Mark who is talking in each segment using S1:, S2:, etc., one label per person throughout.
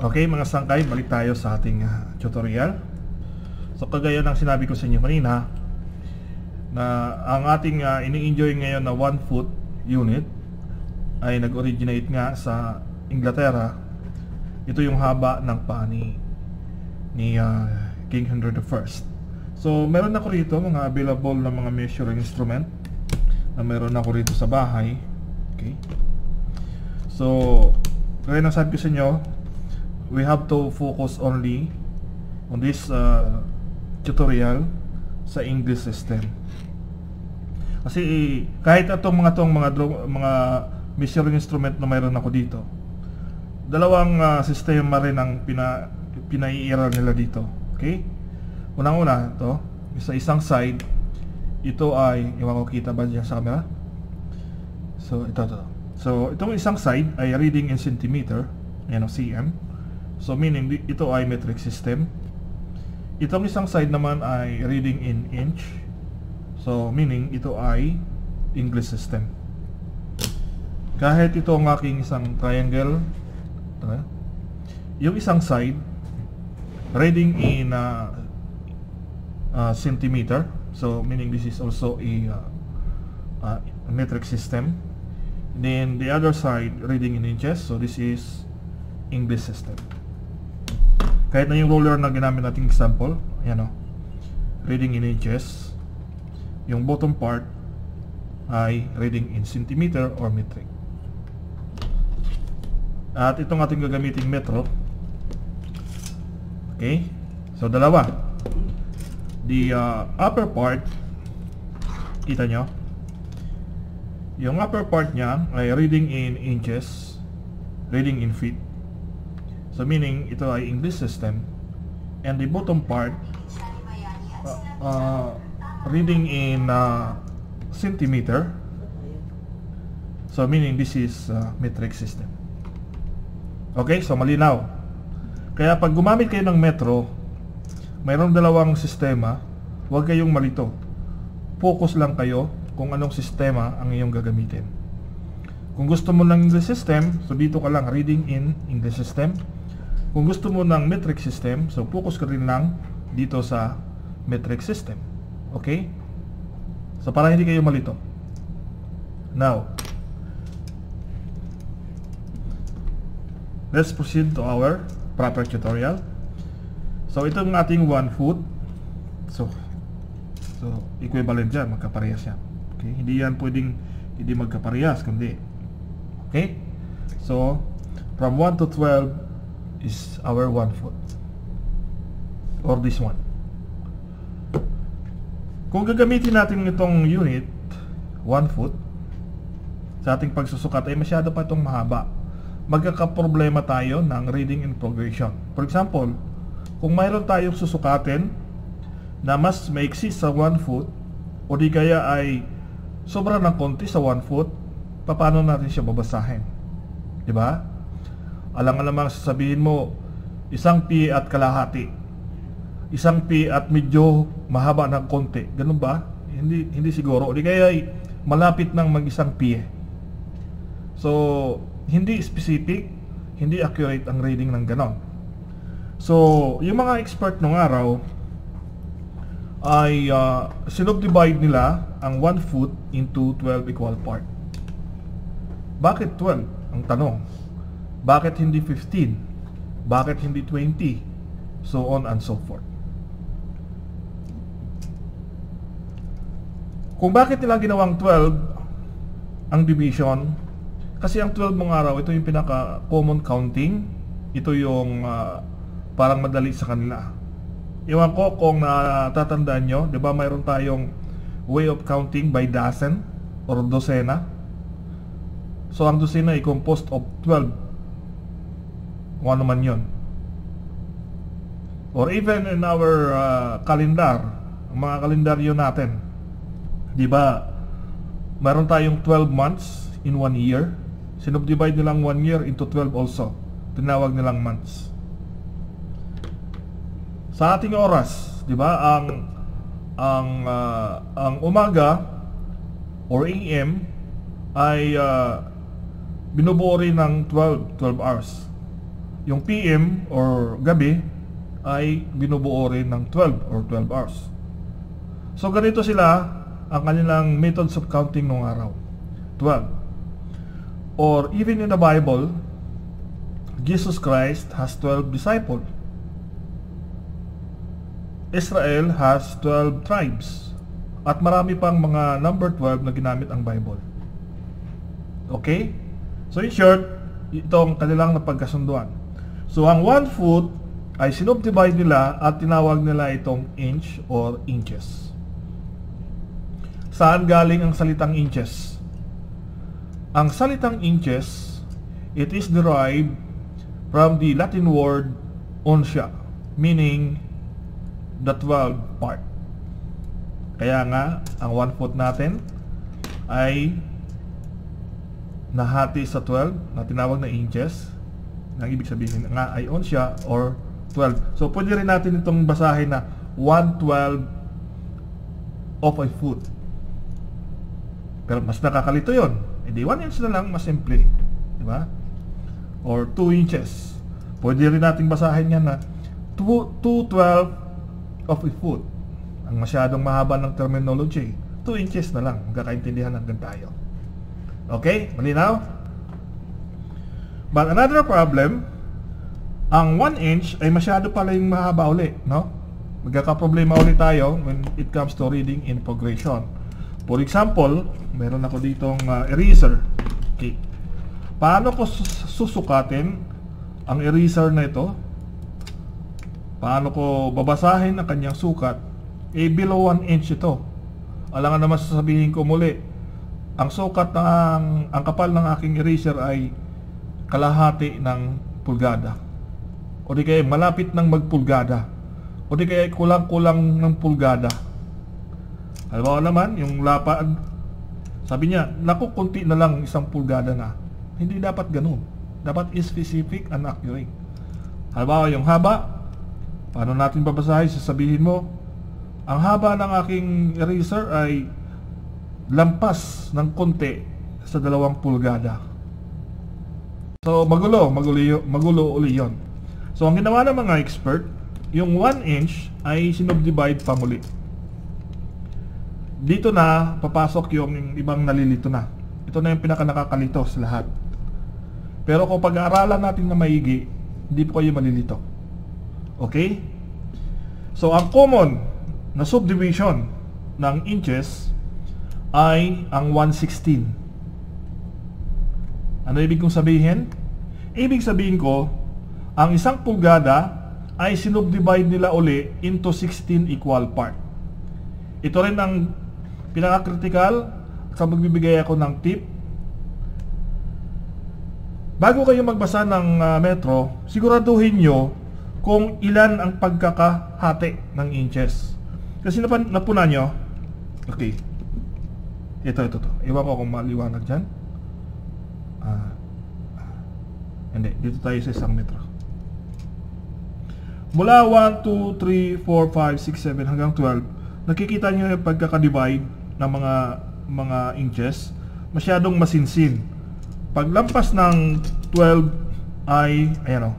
S1: Okay mga sangkay, balik tayo sa ating tutorial. So kagaya ng sinabi ko sa inyo kanina, na ang ating ini-enjoy ngayon na 1 foot unit ay nag-originate nga sa Inglaterra. Ito yung haba ng paa ni King Henry I. So meron ako rito mga available na mga measuring instrument na meron ako rito sa bahay. Okay. So kaya nang sabi ko sa inyo, we have to focus only on this tutorial sa English system. Kasi kahit itong mga measuring instrument na mayroon ako dito, dalawang sistema rin ang pinaiiral nila dito. Okay? Unang-una, ito, sa isang side, ito ay, iwan ko kita ba dyan sa camera? So, ito. So, itong isang side ay reading in centimeter, yan o, cm. So, meaning, ito ay metric system. Itong isang side naman ay reading in inch. So, meaning, ito ay English system. Kahit ito ang aking isang triangle, yung isang side, reading in centimeter. So, meaning this is also a metric system. Then, the other side, reading in inches. So, this is English system. Kahit na yung ruler na ginamit nating example, ayan o, reading in inches. Yung bottom part ay reading in centimeter or metric. At itong ating gagamiting metro. Okay? So, dalawa. The upper part, kita nyo, yung upper part niya ay reading in inches, reading in feet. So, meaning, ito ay English system. And the bottom part, reading in centimeter. So, meaning, this is metric system. Okay? So, malinaw. Kaya, pag gumamit kayo ng metro, mayroong dalawang sistema, huwag kayong malito. Focus lang kayo kung anong sistema ang iyong gagamitin. Kung gusto mo ng English system, so dito ka lang, reading in English system. Kung gusto mo ng metric system, so focus ka rin lang dito sa metric system. Okay? So para hindi kayo malito. Now, let's proceed to our proper tutorial. So itong ating 1 foot, so equivalent dyan, magkaparehas yan. Okay? Hindi yan pwedeng hindi magkaparehas, kundi okay? So from 1 to 12 is our 1 foot, or this one. Kung gagamitin natin itong unit 1 foot sa ating pagsusukat ay masyado pa itong mahaba. Magkakaproblema tayo ng reading and progression. For example, kung mayroon tayong susukatin na mas maiksi sa 1 foot o di kaya ay sobra ng konti sa 1 foot, paano natin siya babasahin? Diba? Alang-alamang sasabihin mo, isang pi at kalahati, isang pi at medyo mahaba ng konti. Ganun ba? Hindi siguro. O di kaya ay malapit ng mag-isang pi. So, hindi specific, hindi accurate ang reading ng ganon. So, yung mga expert nung araw ay sinubdivide nila ang 1 foot into 12 equal part. Bakit 12? Ang tanong. Bakit hindi 15? Bakit hindi 20? So on and so forth. Kung bakit nila ginawang 12 ang division, kasi ang 12 mong araw, ito yung pinaka common counting. Ito yung parang madali sa kanila. Iwan ko kung natatandaan nyo, di ba mayroon tayong way of counting by dozen or dosena. So ang dosena ay composed of 12. Kung ano man yun. Or even in our calendar, ang mga kalendaryo natin, di ba mayroon tayong 12 months in 1 year. Sinubdivide nilang 1 year into 12 also. Tinawag nilang months. Sa ating oras, di ba, ang umaga or AM ay binubuo rin ng 12 hours. yung PM or gabi ay binubuo rin ng 12 or 12 hours. So ganito sila ang kanilang methods of counting ng araw. 12. Or even in the Bible, Jesus Christ has 12 disciples. Israel has 12 tribes. At marami pang mga number 12 na ginamit ang Bible. Okay? So in short, itong kanilang napagkasunduan. So ang 1 foot ay sinubdivide nila at tinawag nila itong inch or inches. Saan galing ang salitang inches? Ang salitang inches, it is derived from the Latin word uncia, meaning the 12 part. Kaya nga, ang 1 foot natin ay nahati sa 12 na tinawag na inches. Ang ibig sabihin nga ay uncia or 12. So, pwede rin natin itong basahin na 1/12 of a foot. Pero mas nakakalito yon. Hindi 1 inch na lang, mas simple. Diba? Or 2 inches. Pwede rin natin basahin yan na 2/12 of a foot. Ang masyadong mahaba ng terminology, 2 inches na lang. Magkakaintindihan hanggang tayo. Okay? Malinaw? But another problem, ang 1 inch ay masyado pala yung mahaba uli, no? Magkakaproblema ulit tayo when it comes to reading in progression. For example, meron ako ditong eraser. Okay. Paano ko susukatin ang eraser na ito? Paano ko babasahin ang kanyang sukat? Below 1 inch ito. Alangan naman sasabihin ko muli, ang sukat ng ang kapal ng aking eraser ay kalahati ng pulgada. O di kaya malapit ng magpulgada. O di kaya kulang-kulang ng pulgada. Halimbawa naman, yung lapad, sabi niya, naku, kunti na lang 1 pulgada na. Hindi dapat ganun. Dapat specific and accurate. Halimbawa, yung haba, paano natin babasahin? Sasabihin mo, ang haba ng aking eraser ay lampas ng konti sa 2 pulgada. So, magulo uli yun. So, ang ginawa ng mga expert, yung 1 inch ay sinubdivide pa muli. Dito na papasok yung ibang nalilito na. Ito na yung pinaka-nakakalito sa lahat. Pero kung pag-aaralan natin na maigi, hindi po kayo malilito. Okay? So, ang common na subdivision ng inches ay ang 1/16. Ano ibig kong sabihin? Ibig sabihin ko, ang 1 pulgada ay sinubdivide nila uli into 16 equal part. Ito rin ang pinaka-critical sa magbibigay ako ng tip. Bago kayo magbasa ng metro, siguraduhin nyo kung ilan ang pagkakahati ng inches. Kasi napunan nyo, okay, ito. Iwan ko kung maliwanag dyan. Hindi, dito tayo sa 1 metro. Mula 1, 2, 3, 4, 5, 6, 7 hanggang 12, nakikita nyo yung pagkaka-divide ng mga inches, masyadong masinsin. Paglampas ng 12 ay, ayan o,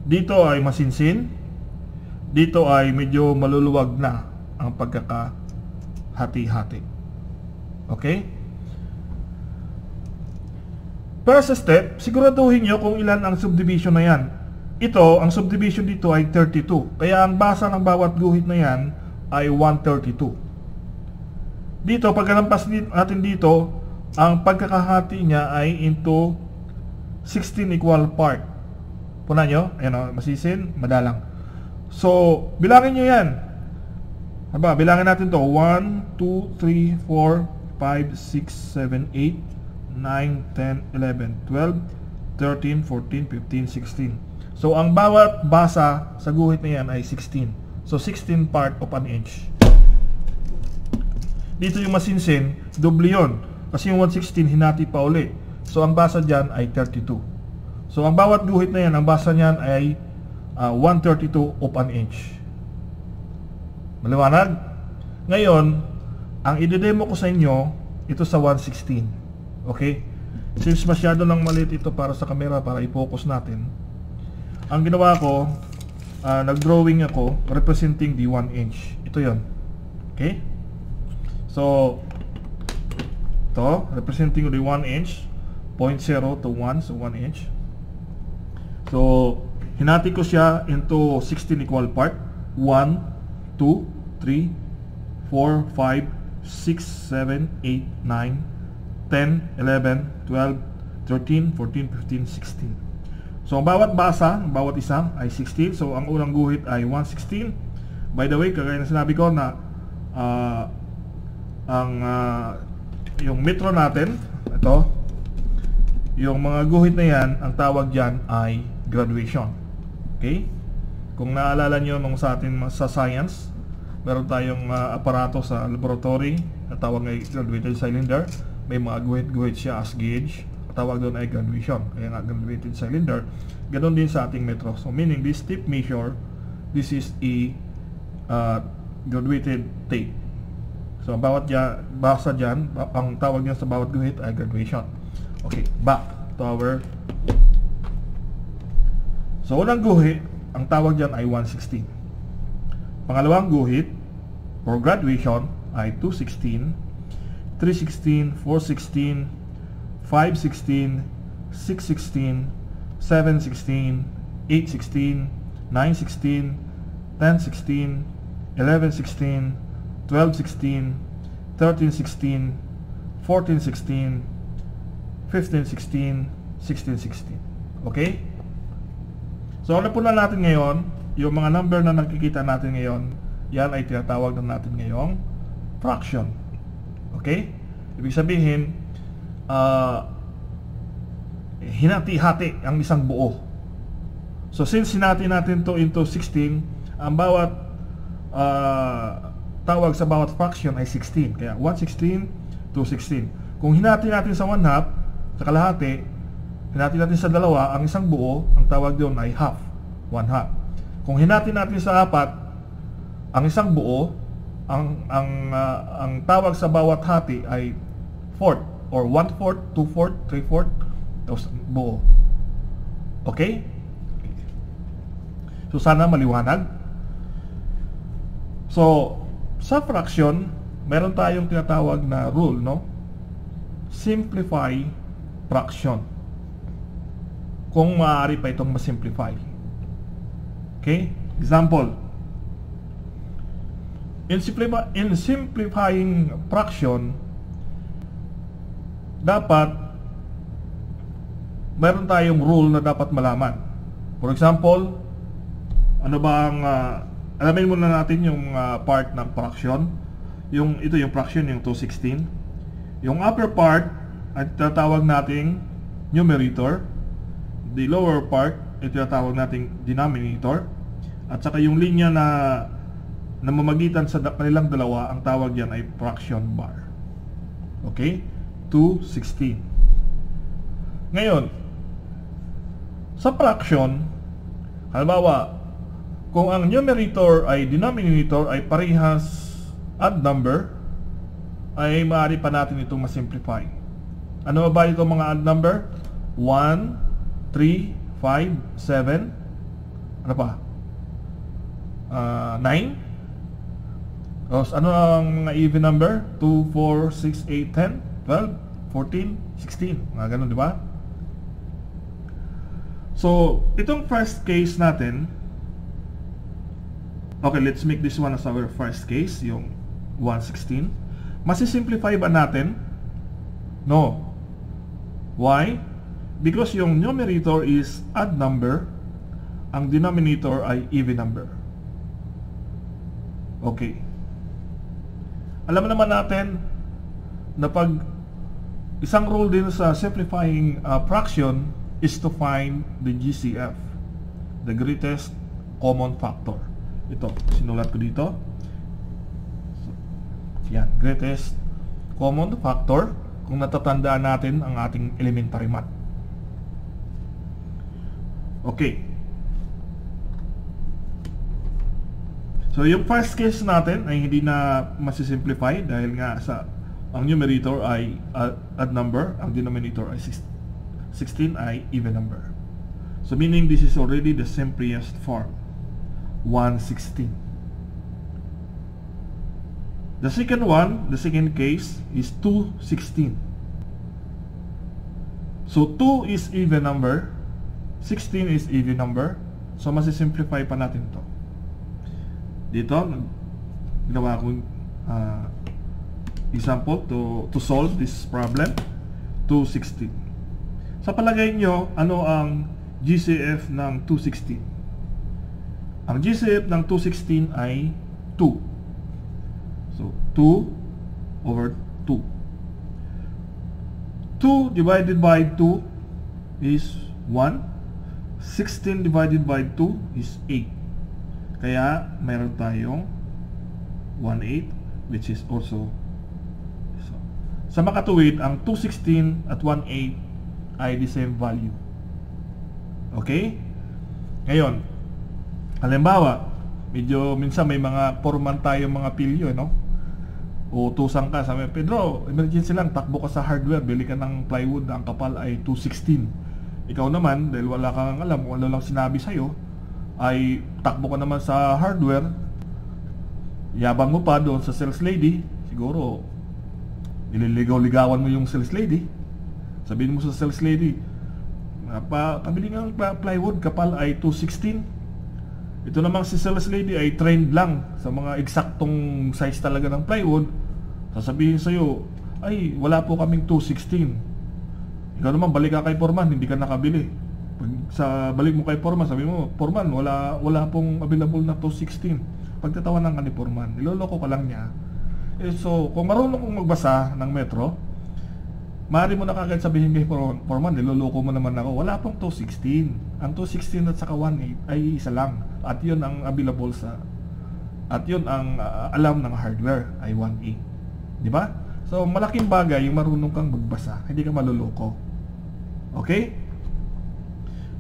S1: dito ay masinsin, dito ay medyo maluluwag na ang pagkakahati-hati. Okay? First step, siguraduhin nyo kung ilan ang subdivision na yan. Ito, ang subdivision dito ay 32. Kaya ang basa ng bawat guhit na yan ay 132. Dito, pagkalampas natin dito, ang pagkakahati niya ay into 16 equal part. Punan nyo? Ayan o, masisin, madalang. So, bilangin nyo yan. Haba, bilangin natin to 1, 2, 3, 4, 5, 6, 7, 8, 9, 10, 11, 12, 13, 14, 15, 16. So, ang bawat basa sa guhit na yan ay 16. So, 16 part of an inch. Dito yung masinsin, doble yun. Kasi yung 116, hinati pa uli. So, ang basa dyan ay 32. So, ang bawat guhit na yan, ang basa niyan ay 132 of an inch. Maliwanag? Ngayon, ang i-demo ko sa inyo, ito sa 116. Okay? Since masyado lang maliit ito para sa camera, para i-focus natin, ang ginawa ko, nag-drawing ako representing the 1 inch. Ito yon. Okay? So, ito, representing the 1 inch, 0.0 to 1, so 1 inch. So, hinati ko siya into 16 equal part. 1, 2, 3, 4, 5, 6, 7, 8, 9, 10, 11, 12, 13, 14, 15, 16. So, ang bawat basa, ang bawat isa ay 16. So, ang unang guhit ay 1/16. By the way, kagaya na sinabi ko na yung metro natin, ito, yung mga guhit na yan, ang tawag dyan ay graduation. Okay? Kung naalala nyo nung sa atin sa science, meron tayong aparato sa laboratory na tawag ay graduated cylinder. May mga guhit-guhit siya as gauge. Tawag doon ay graduation. Kaya nga graduated cylinder. Ganon din sa ating metro. So meaning this tape measure, this is a graduated tape. So bawat basa dyan, ang tawag niya sa bawat guhit ay graduation. Okay, back to our. So unang guhit, ang tawag dyan ay 1/16. Pangalawang guhit for graduation ay 2/16, 3/16, 4/16, 5/16, 6/16, 7/16, 8/16, 9/16, 10/16, 11/16, 12/16, 13/16, 14/16, 15/16, 16/16. Okay? So ano po na natin ngayon, yung mga number na nakikita natin ngayon, yan ay tinatawag na natin ngayong fraction. Okay? Ibig sabihin, hinati-hati ang isang buo. So since hinati natin to into 16, ang bawat tawag sa bawat fraction ay 16. Kaya 1/16, 2/16. Kung hinati natin sa 1/2, sa kalahati, hinati natin sa dalawa, ang isang buo, ang tawag doon ay half, 1/2. Kung hinati natin sa 4, ang isang buo, ang tawag sa bawat hati ay fourth, or 1/4, 2/4, 3/4, tapos buo. Okay? So sana maliwanag. So sa fraction, meron tayong tinatawag na rule, no? Simplify fraction. Kung maaari pa itong ma-simplify. Okay? Example. In simplifying fraction, dapat meron tayong rule na dapat malaman. For example, ano ba ang alamin muna natin yung part ng fraction. Ito yung fraction, yung 2/16. Yung upper part ay tinatawag nating numerator. The lower part ay tinatawag nating denominator. At saka yung linya na namamagitan sa kanilang dalawa, ang tawag yan ay fraction bar. Okay? 2/16. Ngayon, sa fraction, halimbawa, kung ang numerator ay denominator ay parehas odd number, ay maaari pa natin itong ma-simplify. Ano ba itong mga odd number? 1, 3, 5, 7, ano pa? 9. Ano ang mga even number? 2, 4, 6, 8, 10, 12, 14, 16. Mga ganun, di ba? So, itong first case natin, okay, let's make this one as our first case, yung 1/16. Masisimplify ba natin? No. Why? Because yung numerator is odd number, ang denominator ay even number. Okay. Alam naman natin na pag isang rule din sa simplifying fraction is to find the GCF, the greatest common factor. Ito, sinulat ko dito. Yan, greatest common factor, kung natatandaan natin ang ating elementary math. Okay. So yung first case natin ay hindi na masisimplify dahil nga sa ang numerator ay odd number, ang denominator ay 16 ay even number. So meaning this is already the simplest form, 116. The second one, the second case is 216. So 2 is even number, 16 is even number. So masisimplify pa natin to. Dito ginawa akong example to solve this problem. 216. Sa palagay nyo, ano ang GCF ng 216? Ang GCF ng 216 ay 2. So 2 over 2. 2 divided by 2 is 1. 16 divided by 2 is 8. Kaya mayroon tayong 1/8, which is also so. Sa makatuwid, ang 216 at 1/8 ay the same value. Okay? Ngayon, halimbawa, medyo minsan may mga foreman tayo, mga pilyo, no? Utusan ka, sabi, Pedro, emergency lang, takbo ka sa hardware, bili ka ng plywood, ang kapal ay 216. Ikaw naman, dahil wala kang alam, wala lang sinabi sa'yo, ay takbo ka naman sa hardware, yabang mo pa doon sa sales lady, siguro nililigaw-ligawan mo yung sales lady. Sabihin mo sa sales lady, pabili ng plywood, kapal ay 216. Ito namang si sales lady ay trained lang sa mga eksaktong size talaga ng plywood. Sasabihin sa'yo, ay wala po kaming 216. Ikaw naman, balik ka kay foreman, hindi ka nakabili. Pag sa balik mo kay foreman, sabi mo, foreman, wala pong available na 216. Pagtatawanan ka ni foreman, niloloko ka lang niya. So kung marunong kong magbasa ng metro, maaari mo na kagad sabihin kay foreman, niloloko mo naman ako, wala pong 216. Ang 216 at saka 1/8 ay isa lang. At yun ang available at yun ang alam ng hardware ay 1/8. Di ba? So malaking bagay yung marunong kang magbasa, hindi ka maloloko. Okay?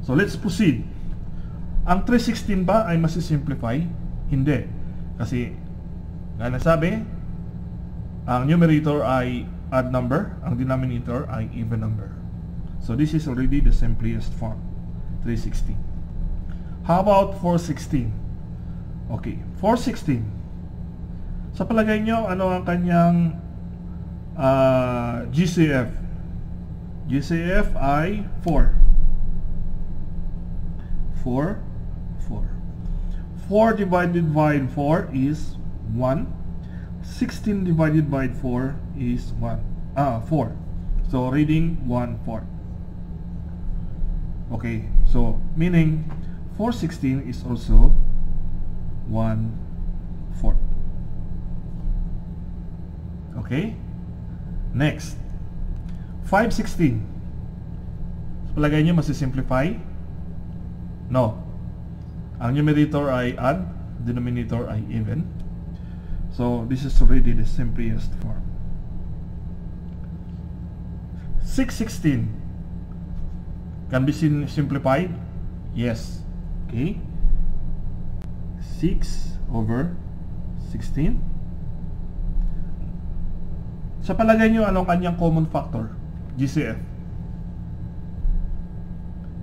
S1: So let's proceed. Ang 316 ba ay masisimplify? Hindi. Kasi nga nasabi, ang numerator ay odd number, ang denominator ay even number. So this is already the simplest form, 316. How about 416? Okay, 416. Sa palagay nyo, ano ang kanyang GCF? GCF ay 4. 4 divided by 4 is 1. 16 divided by 4 is 4. So reading 1/4. Okay, so meaning 416 is also 1/4. Okay? Next, 516. So, palagay nyo masisimplify? No. Ang numerator ay odd, denominator ay even. So this is already the simplest form. 616 can be simplified? Yes. Okay. 6 over 16. Sa palagay nyo, anong kanyang common factor? GCF.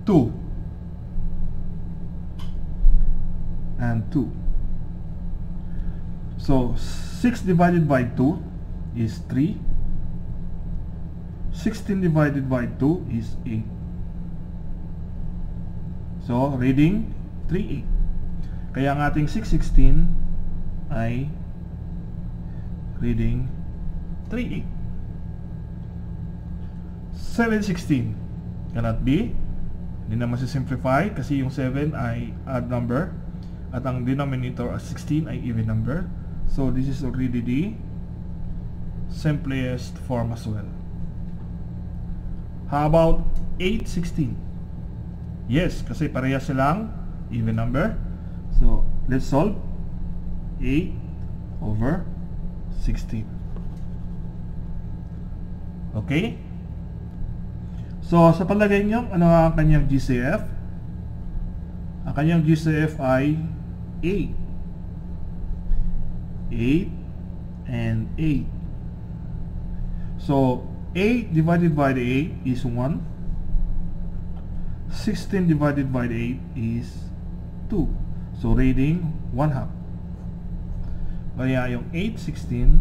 S1: 2 and 2. So 6 divided by 2 is 3. 16 divided by 2 is 8. So reading 3/8. Kaya ang ating 616 ay reading 3/8. 716 cannot be. Hindi na masisimplify kasi yung 7 ay odd number at ang denominator as 16 ay even number. So this is already the simplest form as well. How about 816? Yes, kasi parehas silang even number. So let's solve 8 over 16. Okay? So sa palagay nyo, ano ang kanyang GCF? Ang kanyang GCF ay 8. 8 and 8. So 8 divided by the 8 is 1. 16 divided by the 8 is 2. So reading 1/2. Kaya yung 8/16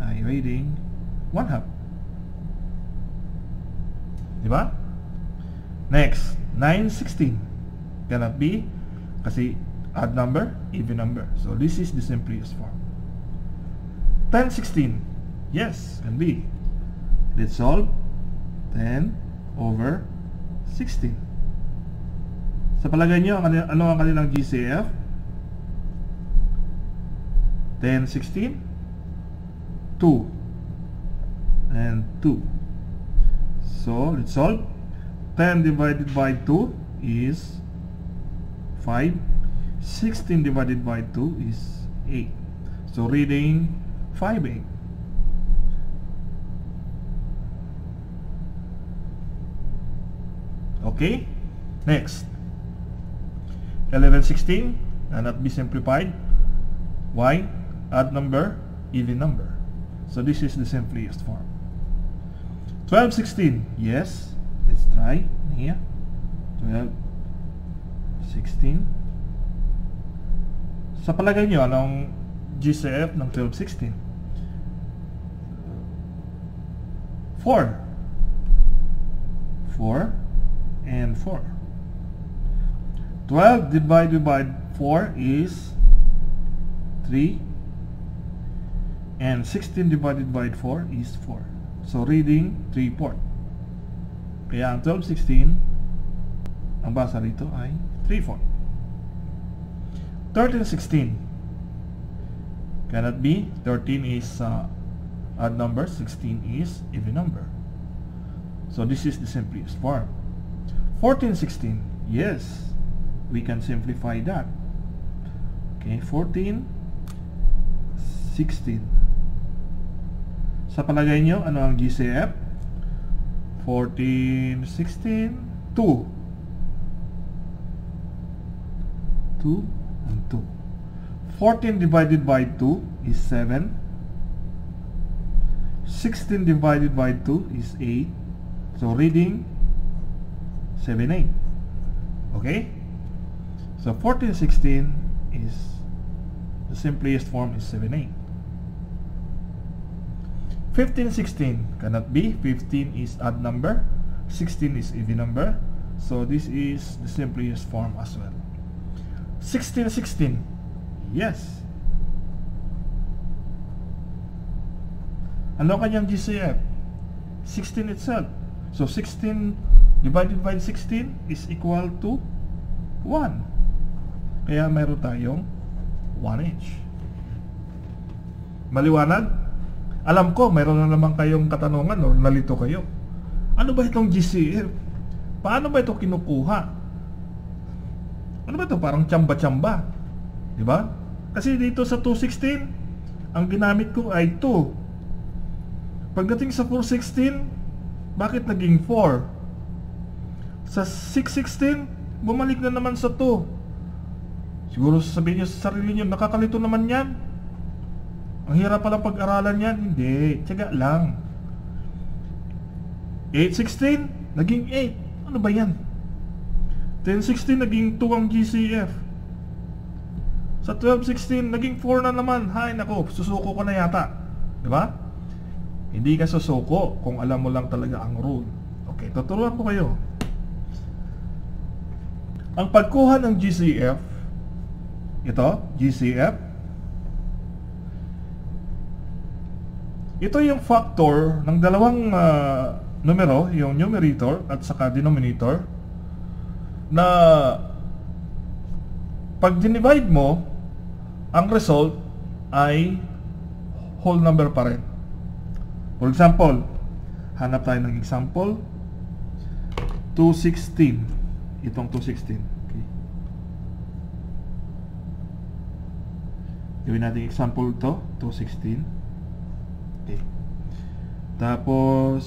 S1: ay reading 1/2. Diba? Next, 9/16 cannot be kasi odd number, even number. So this is the simplest form. 10/16, yes, can be. Let's solve 10/16. Sa palagay nyo, ano ang kanilang GCF? 10/16, 2 and 2. So let's solve. 10 divided by 2 is 5. 16 divided by 2 is 8. So reading 5/8. Okay, next. 11/16 cannot be simplified. Why? Odd number, even number. So this is the simplest form. 12/16, yes. Let's try here. 12/16. Sa palagay nyo, anong GCF ng 12/16? 4 and 4. 12 divided by 4 is 3, and 16 divided by 4 is 4. So reading 3/4. Kaya ang 12/16, ang basa rito ay 3/4. 13/16 cannot be. 13 is odd number, 16 is even number. So this is the simplest form. 14/16, yes, we can simplify that. Okay, 14/16. Sa palagay nyo, ano ang GCF? 14/16, 2. 2 and 2. 14 divided by 2 is 7. 16 divided by 2 is 8. So reading 7/8. Okay? So 14/16 is the simplest form is 7/8. 15/16 cannot be. 15 is odd number, 16 is even number. So this is the simplest form as well. 16/16, yes. Ano kanyang GCF? 16 itself. So 16 divided by 16 is equal to 1. Kaya mayroon tayong 1H. Maliwanag? Alam ko, mayroon na naman kayong katanungan o nalito kayo. Ano ba itong GCF? Paano ba ito kinukuha? Ano ba ito? Parang tsamba-tsamba. Diba? Kasi dito sa 216, ang ginamit ko ay 2. Pagdating sa 416, bakit naging 4? Sa 616, bumalik na naman sa 2. Siguro sasabihin nyo sa sarili nyo, nakakalito naman yan. Ang hirap palang pag-aralan yan. Hindi, tiyaga lang. 816, naging 8. Ano ba yan? 1016, naging 2 ang GCF. Sa 1216, naging 4 na naman. Hay nako, susuko ko na yata. Diba? Hindi ka susuko kung alam mo lang talaga ang rule. Okay, tuturuan ko kayo. Ang pagkuha ng GCF, ito, GCF, ito yung factor ng dalawang numero, yung numerator at saka denominator, na pag dinivide mo, ang result ay whole number pa rin. For example, hanap tayo ng example, 216. Itong 216. Okay. Gawin natin example to, 216. Okay. Tapos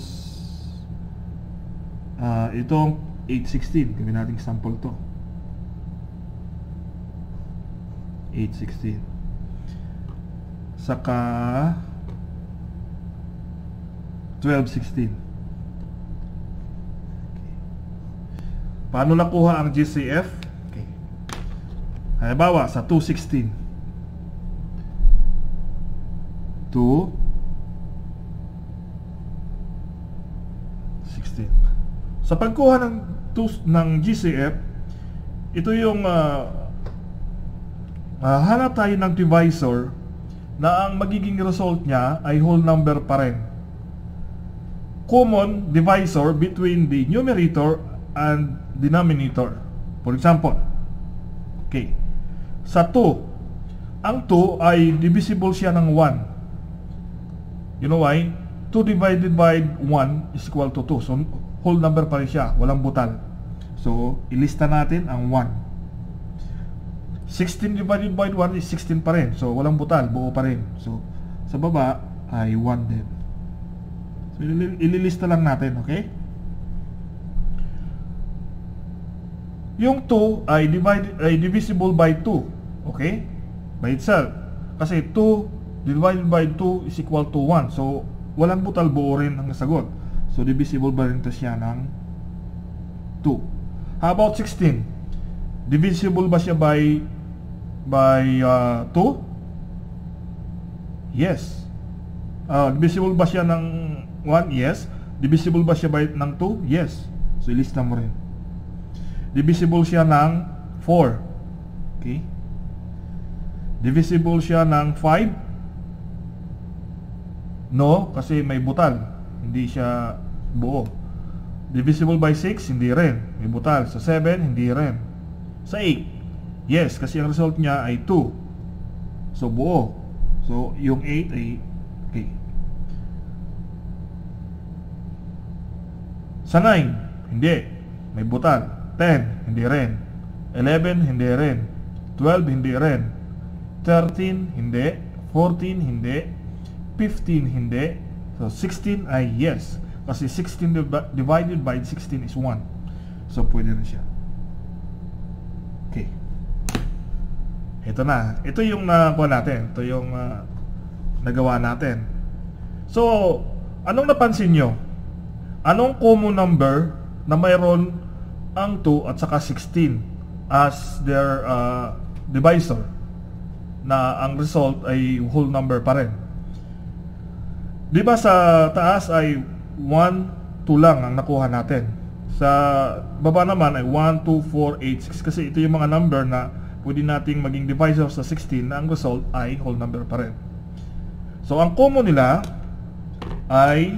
S1: itong 816, gawin natin example to. 816. Saka 1216. Paano nakuha ang GCF? Okay. Halimbawa, sa 216. 216. Sa pagkuha ng GCF, ito yung hanap tayo ng divisor na ang magiging result niya ay whole number pa rin. Common divisor between the numerator and denominator. For example, okay, sa 2, ang 2 ay divisible siya ng 1. You know why? 2 divided by 1 is equal to 2. So, whole number pa rin siya, walang butal. So, ilista natin ang 1. 16 divided by 1 is 16 pa rin. So, walang butal, buo pa rin. So, sa baba ay 1 din. So, ililista lang natin, okay? Yung 2 ay divisible by 2, okay? By itself. Kasi 2 divided by 2 is equal to 1. So, walang butal, buo rin ang sagot. So, divisible ba rin ito siya ng 2? How about 16? Divisible ba siya by 2? Yes. Divisible ba siya ng 1? Yes. Divisible ba siya ng 2? Yes. So, ilista mo rin. Divisible siya ng 4. Okay. Divisible siya ng 5? No, kasi may butal. Hindi siya buo. Divisible by 6? Hindi rin. May butal. Sa 7? Hindi rin. Sa 8? Yes, kasi ang result niya ay 2. So, buo. So, yung 8 ay okay. Sa 9? Hindi. May butal. 10? Hindi rin. 11? Hindi rin. 12? Hindi rin. 13? Hindi. 14? Hindi. 15? Hindi. So, 16 ay yes. Kasi 16 divided by 16 is 1. So, pwede na siya. Okay. Ito na. Ito yung nakuha natin. Ito yung nagawa natin. So, anong napansin nyo? Anong common number na mayroon ang 2 at saka 16 as their divisor? Na ang result ay whole number pa rin. Di ba sa taas ay 1, 2 lang ang nakuha natin. Sa baba naman ay 1, 2, 4, 8, 6. Kasi ito yung mga number na pwede nating maging divisor sa 16 na ang result ay whole number pa rin. So, ang common nila ay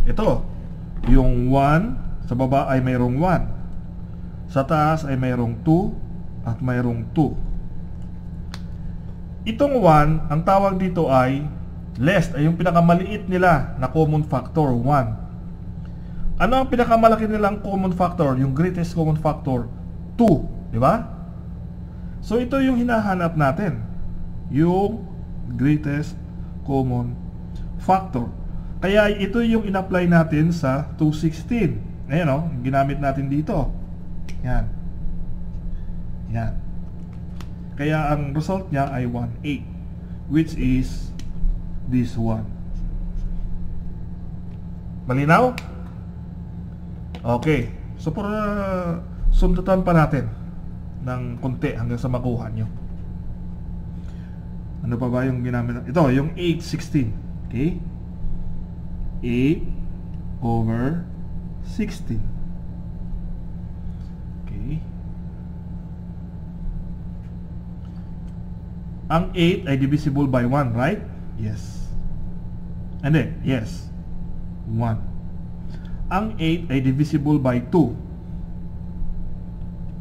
S1: ito. Yung 1, sa baba ay mayroong 1. Sa taas ay mayroong 2 at mayroong 2. Itong 1, ang tawag dito ay least, ay yung pinakamaliit nila na common factor, 1. Ano ang pinakamalaki nilang common factor? Yung greatest common factor, 2, di ba? So ito yung hinahanap natin, yung greatest common factor. Kaya ito yung in-apply natin sa 216. Ayan o, ginamit natin dito. Yan. Yan. Kaya ang result niya ay 1,8, which is this one. Malinaw? Okay. So, para sundutan pa natin ng konti hanggang sa makuha nyo. Ano pa ba yung ginamit? Ito, yung 816. Okay? 8 over 16. Okay. Ang 8 ay divisible by 1, right? Yes. And then, yes. 1. Ang 8 ay divisible by 2.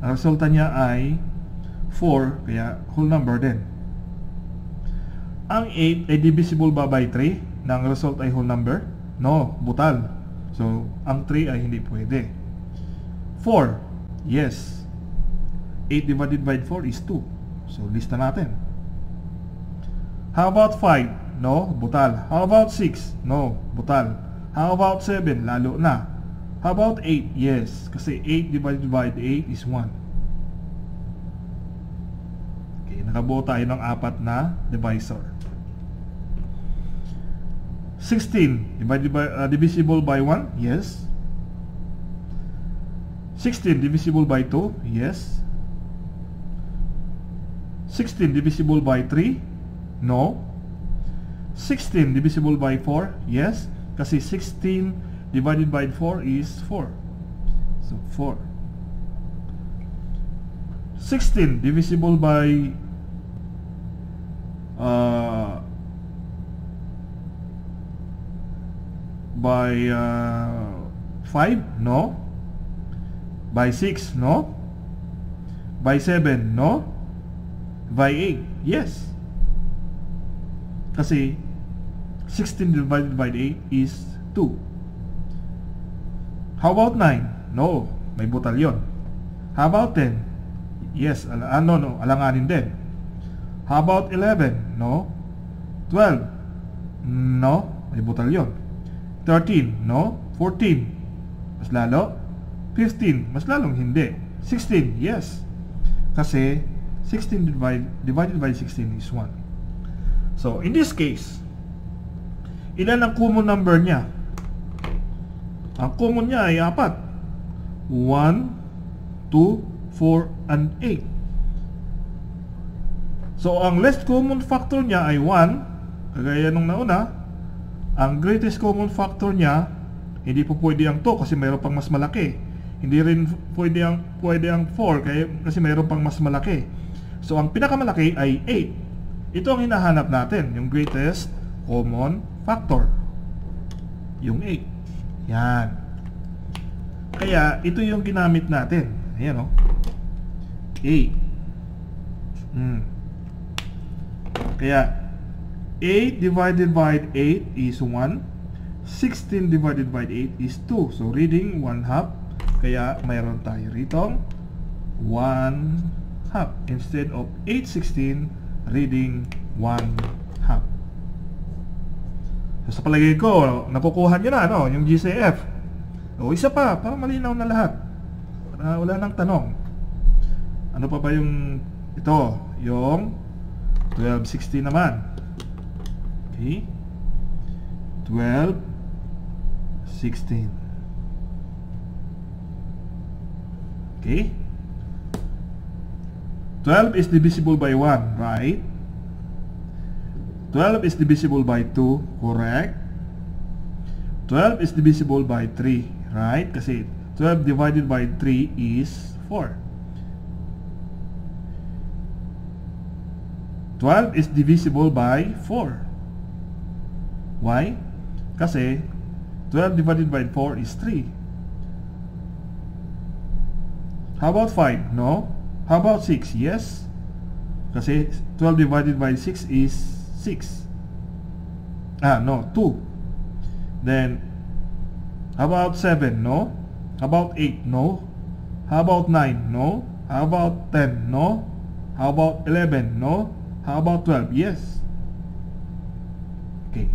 S1: Ang resulta niya ay 4, kaya whole number din. Ang 8 ay divisible ba by 3? Na ang result ay whole number? No, butal. So, ang 3 ay hindi pwede. 4, yes. 8 divided by 4 is 2. So, lista natin. How about 5? No, butal. How about 6? No, butal. How about 7? Lalo na. How about 8? Yes, kasi 8 divided by 8 is 1. Okay, nakabuo tayo ng 4 na divisor. 16 divisible by 1? Yes. 16 divisible by 2? Yes. 16 divisible by 3? No. 16 divisible by 4? Yes. Kasi 16 divided by 4 is 4. So 4. 16 divisible by 5? No. By 6? No. By 7? No. By 8? Yes. Kasi 16 divided by 8 is 2. How about 9? No, may butal yun. How about 10? Yes, no, alanganin din. How about 11? No. 12? No, may butal yun. 13? No. 14? Mas lalo. 15? Mas lalong hindi. 16? Yes. Kasi 16 divided by 16 is 1. So, in this case, ilan ang common number niya? Ang common niya ay 4. 1, 2, 4, and 8. So, ang least common factor niya ay 1. Kagaya nung nauna. Ang greatest common factor niya, hindi po pwede ang 2 kasi mayroon pang mas malaki. Hindi rin pwede ang 4 kasi mayroon pang mas malaki. So, ang pinakamalaki ay 8. Ito ang hinahanap natin, yung greatest common factor. Yung 8. Yan. Kaya, ito yung ginamit natin. Ayan, o. 8. Kaya, 8 divided by 8 is 1. 16 divided by 8 is 2. So, reading 1/2. Kaya, mayroon tayo rito 1/2. Instead of 8/16, reading 1/2. So, sa palagay ko, nakukuha nyo na, no? Yung GCF. O, isa pa, para malinaw na lahat. Para wala nang tanong. Ano pa ba yung ito? Yung 12/16 naman. Okay? 12/16. Okay? 12 is divisible by 1, right? 12 is divisible by 2, correct? 12 is divisible by 3, right? Kasi 12 divided by 3 is 4. 12 is divisible by 4. Why? Kasi 12 divided by 4 is 3. How about 5? No. How about 6? Yes. Kasi 12 divided by 6 is 6. No, 2. Then, how about 7? No. How about 8? No. How about 9? No. How about 10? No. How about 11? No. How about 12? Yes. Okay.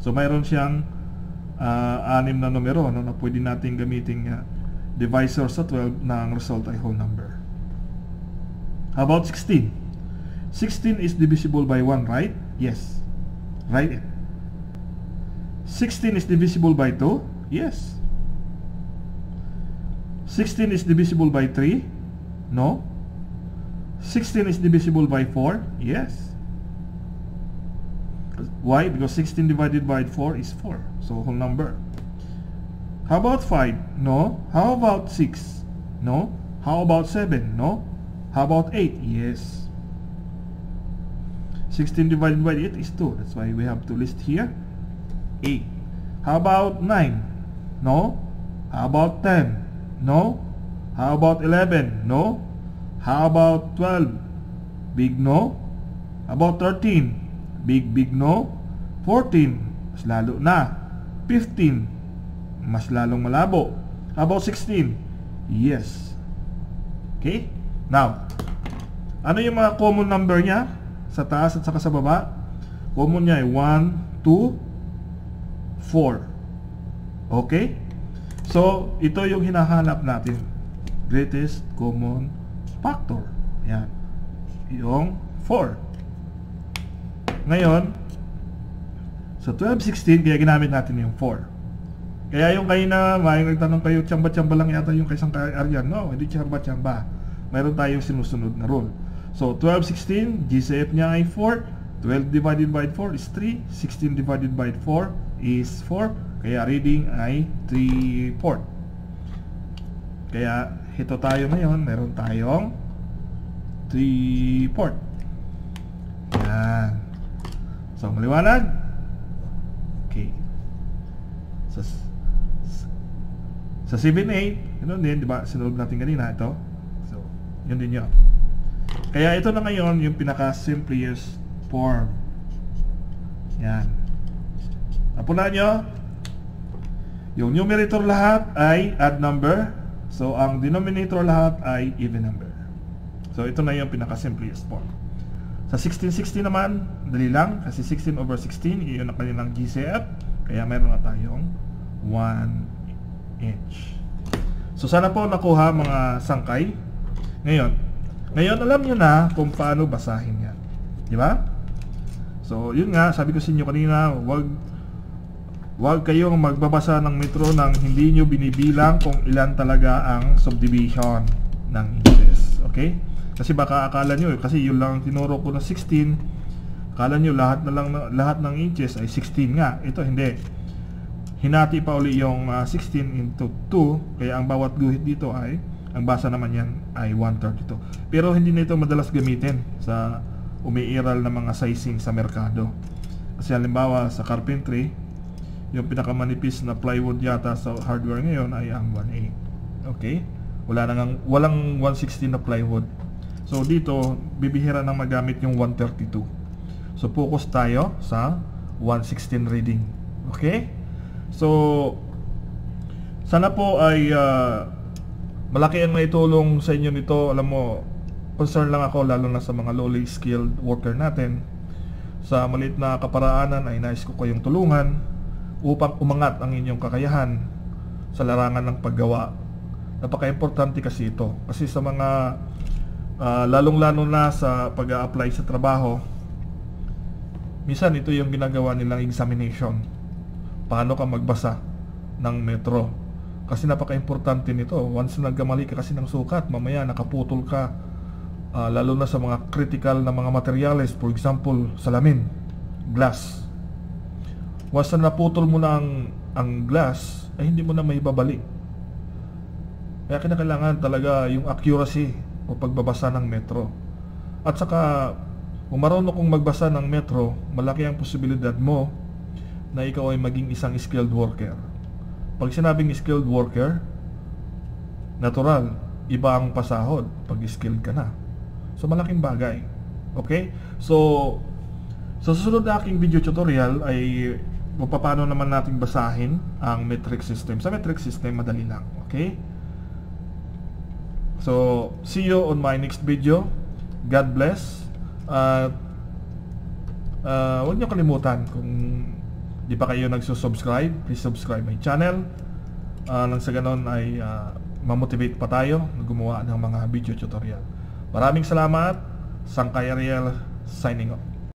S1: So, mayroon siyang 6 na numero, no, na pwede natin gamitin divisor sa 12 na ang result ay whole number. How about 16? 16 is divisible by 1, right? Yes. Write it. 16 is divisible by 2? Yes. 16 is divisible by 3? No. 16 is divisible by 4? Yes. Why? Because 16 divided by 4 is 4. So, whole number. How about 5? No. How about 6? No. How about 7? No. How about 8? Yes. 16 divided by 8 is 2. That's why we have to list here 8. How about 9? No. How about 10? No. How about 11? No. How about 12? Big no. How about 13? Big no. 14? Mas lalo na. 15? Mas lalong malabo. How about 16? Yes. Okay? Now, ano yung mga common number niya? Sa taas at saka sa baba? Common niya ay 1, 2, 4. Okay? So, ito yung hinahanap natin. Greatest common factor. Yan. Yung 4. Ngayon, So 12, 16, kaya ginamit natin yung 4. Kaya yung kayo na, may nagtanong kayo, tsamba-tsamba lang yata yung kaisang Aryan. No, hindi tsamba-tsamba. Mayroon tayong sinusunod na rule. So 12, 16, GCF niya ay 4. 12 divided by 4 is 3. 16 divided by 4 is 4. Kaya reading ay 3/4. Kaya ito tayo ngayon, meron tayong 3/4. Yan. So maliwanag? Okay. Sa 7/8, yun din, di ba? Sinulog natin kanina ito. So, yun din yun. Kaya ito na ngayon yung pinaka-simplest form. Yan. Napunan nyo? Yung numerator lahat ay odd number. So, ang denominator lahat ay even number. So, ito na yung pinaka-simplest form. Sa 16/16 naman, dali lang. Kasi 16/16, yun ang kanilang GCF. Kaya meron na tayong 1 inch. So sana po nakuha mga sangkay. Ngayon alam nyo na kung paano basahin yan, di ba? So yun nga, sabi ko sa inyo kanina, wag kayong magbabasa ng metro nang hindi nyo binibilang kung ilan talaga ang subdivision ng inches. Okay? Kasi baka akala nyo, kasi yun lang tinuro ko na 16, akala nyo lahat ng inches ay 16 nga. Ito hindi. Hinati pa uli yung 16 into 2. Kaya ang bawat guhit dito ay, ang basa naman yan ay 1/32. Pero hindi na ito madalas gamitin sa umiiral na mga sizing sa merkado. Kasi halimbawa sa carpentry, yung pinakamanipis na plywood yata sa hardware ngayon ay ang 1/8. Okay? Walang 1/16 na plywood. So dito, bibihira nang magamit yung 1/32. So focus tayo sa 1/16 reading. Okay? So sana po ay malaki ang naitulong sa inyo nito. Alam mo, concern lang ako lalo na sa mga lowly skilled worker natin. Sa maliit na kaparaanan ay nais ko kayong tulungan upang umangat ang inyong kakayahan sa larangan ng paggawa. Napaka-importante kasi ito. Kasi sa mga lalong-lalo na sa pag-a-apply sa trabaho, minsan ito yung ginagawa nilang examination. Paano ka magbasa ng metro? Kasi napaka-importante nito. Once na nagkamali ka kasi ng sukat, mamaya nakaputol ka, lalo na sa mga critical na mga materyales, for example, salamin, glass. Once na naputol mo na ang glass, ay hindi mo na may babalik. Kaya kinakailangan talaga yung accuracy o pagbabasa ng metro. At saka, kung marunong kong magbasa ng metro, malaki ang posibilidad mo na ikaw ay maging isang skilled worker. Pag sinabing skilled worker, natural, iba ang pasahod pag skilled ka na. So malaking bagay. Okay? So sa susunod na aking video tutorial ay paano naman natin basahin ang metric system. Sa metric system, madali lang. Okay? So see you on my next video. God bless. Huwag niyo kalimutan, kung di pa kayo nagsusubscribe, please subscribe my channel. Nang sa ganon ay mamotivate pa tayo na gumawa ng mga video tutorial. Maraming salamat. Sangkay Ariel signing off.